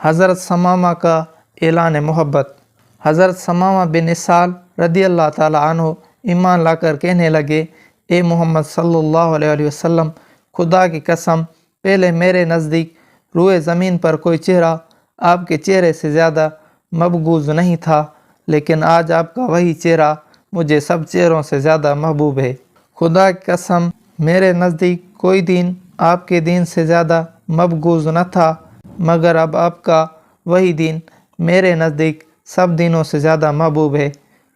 حضرت ثمامہ کا اعلان محبت۔ حضرت ثمامہ بن اسال رضی اللہ تعالی عنہ ایمان لا کر کہنے لگے، اے محمد صلی اللہ علیہ وسلم، خدا کی قسم، پہلے میرے نزدیک روئے زمین پر کوئی چہرہ آپ کے چہرے سے زیادہ مبغوض نہیں تھا، لیکن آج آپ کا وہی چہرہ مجھے سب چہروں سے زیادہ محبوب ہے۔ خدا کی قسم، میرے نزدیک کوئی دین آپ کے دین سے زیادہ مبغوض نہ تھا، مگر اب آپ کا وہی دین میرے نزدیک سب دینوں سے زیادہ محبوب ہے۔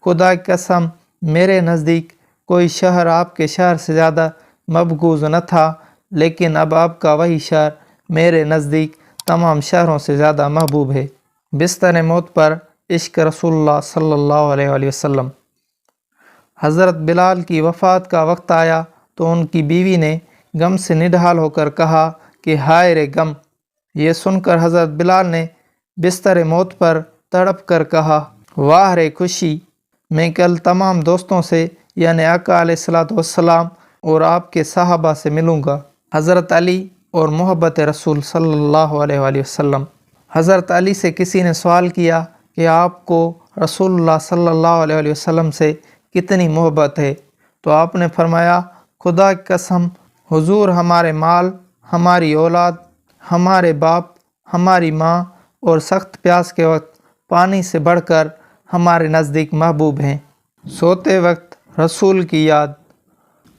خدا کی قسم، میرے نزدیک کوئی شہر آپ کے شہر سے زیادہ مبغوض نہ تھا، لیکن اب آپ کا وہی شہر میرے نزدیک تمام شہروں سے زیادہ محبوب ہے۔ بستر موت پر عشق رسول اللہ صلی اللہ علیہ وسلم۔ حضرت بلال کی وفات کا وقت آیا تو ان کی بیوی نے غم سے نڈھال ہو کر کہا کہ ہائے رے غم! یہ سن کر حضرت بلال نے بستر موت پر تڑپ کر کہا، واہ رے خوشی! میں کل تمام دوستوں سے یعنی آقا علیہ الصلوۃ والسلام اور آپ کے صحابہ سے ملوں گا۔ حضرت علی اور محبت رسول صلی اللہ علیہ وسلم۔ حضرت علی سے کسی نے سوال کیا کہ آپ کو رسول اللہ صلی اللہ علیہ وسلم سے کتنی محبت ہے؟ تو آپ نے فرمایا، خدا کی قسم، حضور ہمارے مال، ہماری اولاد، ہمارے باپ، ہماری ماں اور سخت پیاس کے وقت پانی سے بڑھ کر ہمارے نزدیک محبوب ہیں۔ سوتے وقت رسول کی یاد۔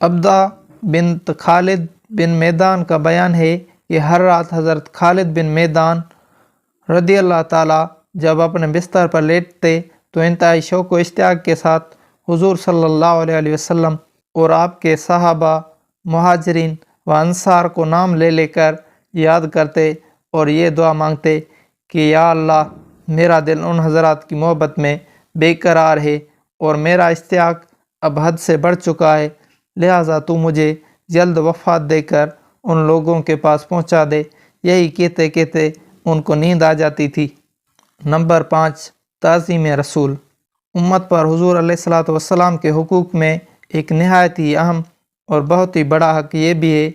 عبدہ بنت خالد بن میدان کا بیان ہے کہ ہر رات حضرت خالد بن میدان رضی اللہ تعالی جب اپنے بستر پر لیٹتے تو انتہائی شوق و اشتیاق کے ساتھ حضور صلی اللہ علیہ وسلم اور آپ کے صحابہ، مہاجرین و انصار کو نام لے لے کر یاد کرتے اور یہ دعا مانگتے کہ یا اللہ، میرا دل ان حضرات کی محبت میں بے قرار ہے اور میرا اشتیاق اب حد سے بڑھ چکا ہے، لہٰذا تو مجھے جلد وفات دے کر ان لوگوں کے پاس پہنچا دے۔ یہی کہتے کہتے ان کو نیند آ جاتی تھی۔ نمبر 5، تعظیم رسول۔ امت پر حضور علیہ الصلوۃ والسلام کے حقوق میں ایک نہایت ہی اہم اور بہت ہی بڑا حق یہ بھی ہے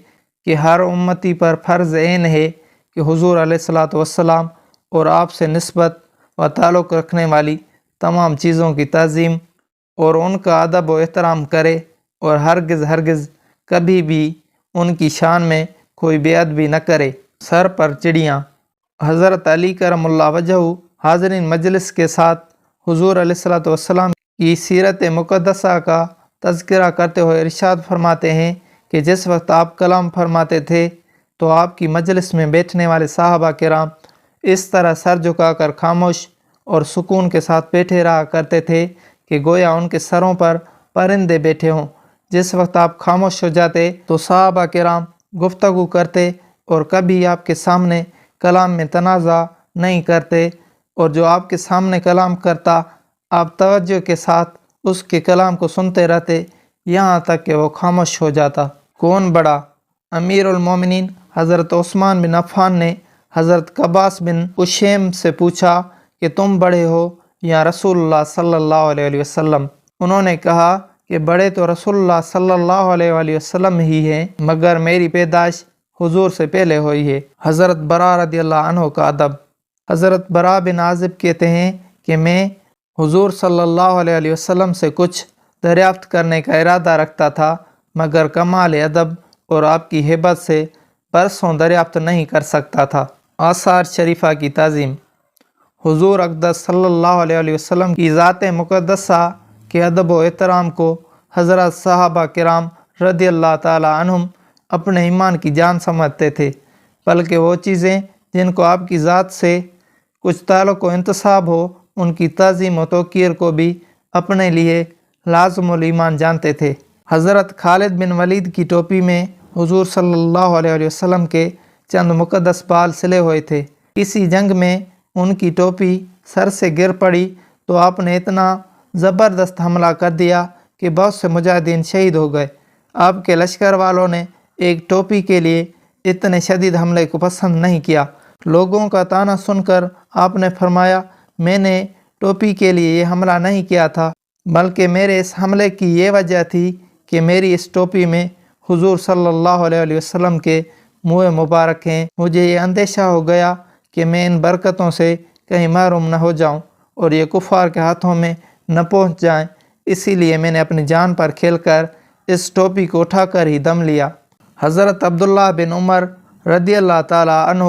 کہ ہر امتی پر فرض عین ہے کہ حضور علیہ الصلوۃ والسلام اور آپ سے نسبت و تعلق رکھنے والی تمام چیزوں کی تعظیم اور ان کا ادب و احترام کرے اور ہرگز کبھی بھی ان کی شان میں کوئی بے ادبی نہ کرے۔ سر پر چڑیاں۔ حضرت علی کرم اللہ وجہہ حاضرین مجلس کے ساتھ حضور علیہ الصلوۃ والسلام کی سیرت مقدسہ کا تذکرہ کرتے ہوئے ارشاد فرماتے ہیں کہ جس وقت آپ کلام فرماتے تھے تو آپ کی مجلس میں بیٹھنے والے صحابہ کرام اس طرح سر جھکا کر خاموش اور سکون کے ساتھ بیٹھے رہا کرتے تھے کہ گویا ان کے سروں پر پرندے بیٹھے ہوں۔ جس وقت آپ خاموش ہو جاتے تو صحابہ کرام گفتگو کرتے اور کبھی آپ کے سامنے کلام میں تنازع نہیں کرتے، اور جو آپ کے سامنے کلام کرتا آپ توجہ کے ساتھ اس کے کلام کو سنتے رہتے یہاں تک کہ وہ خاموش ہو جاتا۔ کون بڑا؟ امیر المومنین حضرت عثمان بن عفان نے حضرت قباس بن اشیم سے پوچھا کہ تم بڑے ہو یا رسول اللہ صلی اللہ علیہ وسلم؟ انہوں نے کہا کہ بڑے تو رسول اللہ صلی اللہ علیہ وسلم ہی ہیں، مگر میری پیدائش حضور سے پہلے ہوئی ہے۔ حضرت براء رضی اللہ عنہ کا ادب۔ حضرت براء بن عازب کہتے ہیں کہ میں حضور صلی اللہ علیہ وسلم سے کچھ دریافت کرنے کا ارادہ رکھتا تھا، مگر کمال ادب اور آپ کی ہیبت سے برسوں دریافت نہیں کر سکتا تھا۔ آثار شریفہ کی تعظیم۔ حضور اقدس صلی اللہ علیہ وسلم کی ذات مقدسہ کے ادب و احترام کو حضرت صحابہ کرام رضی اللہ تعالی عنہم اپنے ایمان کی جان سمجھتے تھے، بلکہ وہ چیزیں جن کو آپ کی ذات سے کچھ تعلق و انتساب ہو ان کی تعظیم و توقیر کو بھی اپنے لیے لازم الایمان جانتے تھے۔ حضرت خالد بن ولید کی ٹوپی میں حضور صلی اللہ علیہ وسلم کے چند مقدس بال سلے ہوئے تھے۔ کسی جنگ میں ان کی ٹوپی سر سے گر پڑی تو آپ نے اتنا زبردست حملہ کر دیا کہ بہت سے مجاہدین شہید ہو گئے۔ آپ کے لشکر والوں نے ایک ٹوپی کے لیے اتنے شدید حملے کو پسند نہیں کیا۔ لوگوں کا طعنہ سن کر آپ نے فرمایا، میں نے ٹوپی کے لیے یہ حملہ نہیں کیا تھا، بلکہ میرے اس حملے کی یہ وجہ تھی کہ میری اس ٹوپی میں حضور صلی اللہ علیہ وسلم کے منہ مبارک ہیں۔ مجھے یہ اندیشہ ہو گیا کہ میں ان برکتوں سے کہیں محروم نہ ہو جاؤں اور یہ کفار کے ہاتھوں میں نہ پہنچ جائیں، اسی لیے میں نے اپنی جان پر کھیل کر اس ٹوپی کو اٹھا کر ہی دم لیا۔ حضرت عبداللہ بن عمر رضی اللہ تعالیٰ عنہ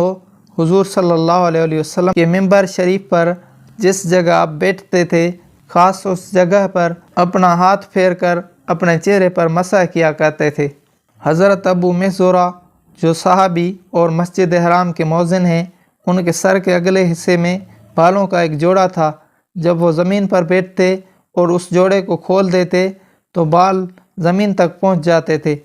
حضور صلی اللہ علیہ وسلم کے ممبر شریف پر جس جگہ آپ بیٹھتے تھے، خاص اس جگہ پر اپنا ہاتھ پھیر کر اپنے چہرے پر مسح کیا کرتے تھے۔ حضرت ابو محذورہ جو صحابی اور مسجد حرام کے مؤذن ہیں، ان کے سر کے اگلے حصے میں بالوں کا ایک جوڑا تھا۔ جب وہ زمین پر بیٹھتے اور اس جوڑے کو کھول دیتے تو بال زمین تک پہنچ جاتے تھے۔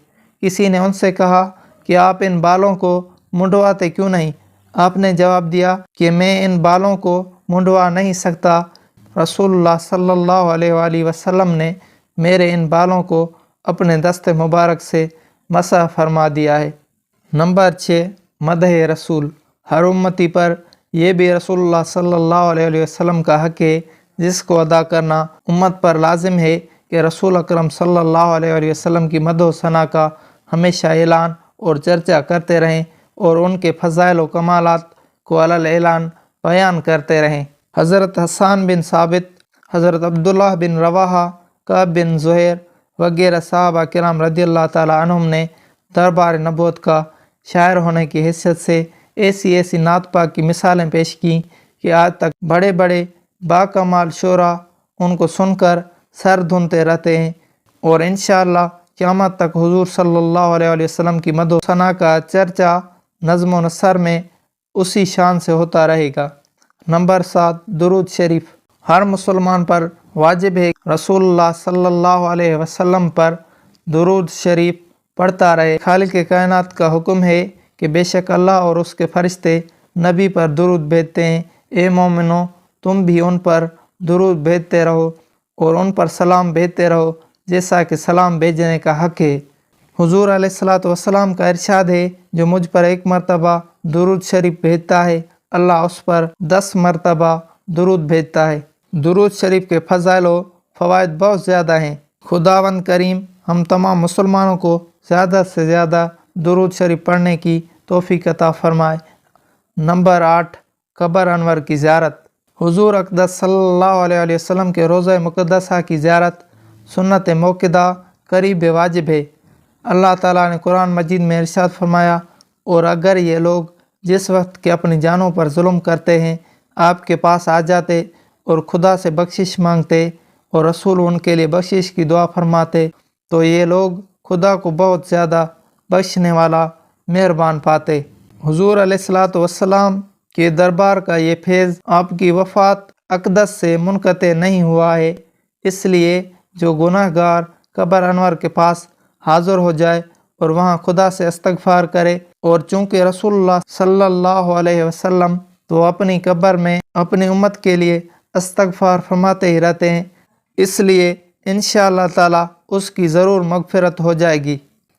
کسی نے ان سے کہا کہ آپ ان بالوں کو منڈواتے کیوں نہیں؟ آپ نے جواب دیا کہ میں ان بالوں کو منڈوا نہیں سکتا، رسول اللہ صلی اللہ علیہ وآلہ وسلم نے میرے ان بالوں کو اپنے دست مبارک سے مسح فرما دیا ہے۔ نمبر 6، مدح رسول۔ ہر امتی پر یہ بھی رسول اللہ صلی اللہ علیہ وسلم کا حق ہے جس کو ادا کرنا امت پر لازم ہے کہ رسول اکرم صلی اللہ علیہ وسلم کی مدح و ثنا کا ہمیشہ اعلان اور چرچا کرتے رہیں اور ان کے فضائل و کمالات کو علی الاعلان بیان کرتے رہیں۔ حضرت حسان بن ثابت، حضرت عبداللہ بن رواحہ، کعب بن زہیر وغیرہ صحابہ کرام رضی اللہ تعالیٰ عنہم نے دربار نبوت کا شاعر ہونے کی حیثیت سے ایسی نعت پاک کی مثالیں پیش کیں کہ آج تک بڑے بڑے باکمال شعراء ان کو سن کر سر دھنتے رہتے ہیں، اور انشاءاللہ قیامت تک حضور صلی اللہ علیہ وسلم کی مدح و ثنا کا چرچا نظم و نثر میں اسی شان سے ہوتا رہے گا۔ نمبر 7، درود شریف۔ ہر مسلمان پر واجب ہے رسول اللہ صلی اللہ علیہ وسلم پر درود شریف پڑھتا رہے۔ خالق کائنات کا حکم ہے کہ بے شک اللہ اور اس کے فرشتے نبی پر درود بھیجتے ہیں۔ اے مومنو، تم بھی ان پر درود بھیجتے رہو اور ان پر سلام بھیجتے رہو جیسا کہ سلام بھیجنے کا حق ہے۔ حضور علیہ الصلوۃ والسلام کا ارشاد ہے، جو مجھ پر ایک مرتبہ درود شریف بھیجتا ہے اللہ اس پر 10 مرتبہ درود بھیجتا ہے۔ درود شریف کے فضائل و فوائد بہت زیادہ ہیں۔ خداوند کریم ہم تمام مسلمانوں کو زیادہ سے زیادہ درود شریف پڑھنے کی توفیق عطا فرمائے۔ نمبر 8، قبر انور کی زیارت۔ حضور اقدس صلی اللہ علیہ وسلم کے روضہ مقدسہ کی زیارت سنت موقدہ قریب واجب ہے۔ اللہ تعالیٰ نے قرآن مجید میں ارشاد فرمایا، اور اگر یہ لوگ جس وقت کے اپنی جانوں پر ظلم کرتے ہیں آپ کے پاس آ جاتے اور خدا سے بخشش مانگتے اور رسول ان کے لیے بخشش کی دعا فرماتے تو یہ لوگ خدا کو بہت زیادہ بخشنے والا مہربان پاتے۔ حضور علیہ الصلوۃ والسلام کے دربار کا یہ فیض آپ کی وفات اقدس سے منقطع نہیں ہوا ہے، اس لیے جو گناہ گار قبر انور کے پاس حاضر ہو جائے اور وہاں خدا سے استغفار کرے، اور چونکہ رسول اللہ صلی اللہ علیہ وسلم تو اپنی قبر میں اپنی امت کے لیے استغفار فرماتے ہی رہتے ہیں، اس لیے انشاءاللہ تعالی اس کی ضرور مغفرت ہو جائے گی۔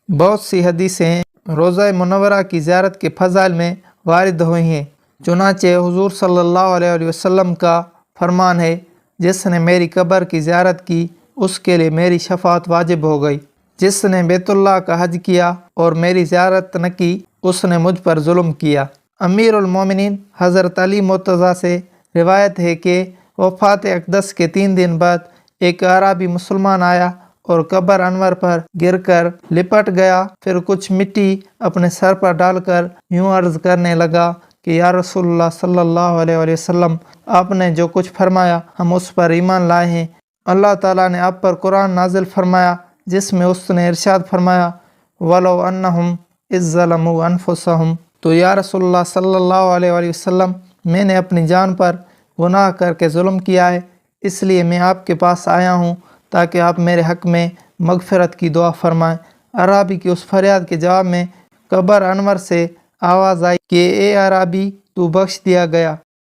بہت سی حدیثیں روضہ منورہ کی زیارت کے فضائل میں وارد ہوئی ہیں، چنانچہ حضور صلی اللہ علیہ وسلم کا فرمان ہے، جس نے میری قبر کی زیارت کی اس کے لیے میری شفاعت واجب ہو گئی، جس نے بیت اللہ کا حج کیا اور میری زیارت نہ کی اس نے مجھ پر ظلم کیا۔ امیر المومنین حضرت علی مرتضیٰ سے روایت ہے کہ وفات اقدس کے 3 دن بعد ایک اعرابی مسلمان آیا اور قبر انور پر گر کر لپٹ گیا، پھر کچھ مٹی اپنے سر پر ڈال کر یوں عرض کرنے لگا کہ یا رسول اللہ صلی اللہ علیہ وسلم، آپ نے جو کچھ فرمایا ہم اس پر ایمان لائے ہیں۔ اللہ تعالیٰ نے آپ پر قرآن نازل فرمایا جس میں اس نے ارشاد فرمایا وَلَوْ أَنَّهُمْ إِذ ظَّلَمُوا أَنفُسَهُمْ، تو یا رسول اللہ صلی اللہ علیہ وسلم، میں نے اپنی جان پر گناہ کر کے ظلم کیا ہے، اس لیے میں آپ کے پاس آیا ہوں تاکہ آپ میرے حق میں مغفرت کی دعا فرمائیں۔ اعرابی کی اس فریاد کے جواب میں قبر انور سے آواز آئی کہ اے اعرابی، تو بخش دیا گیا۔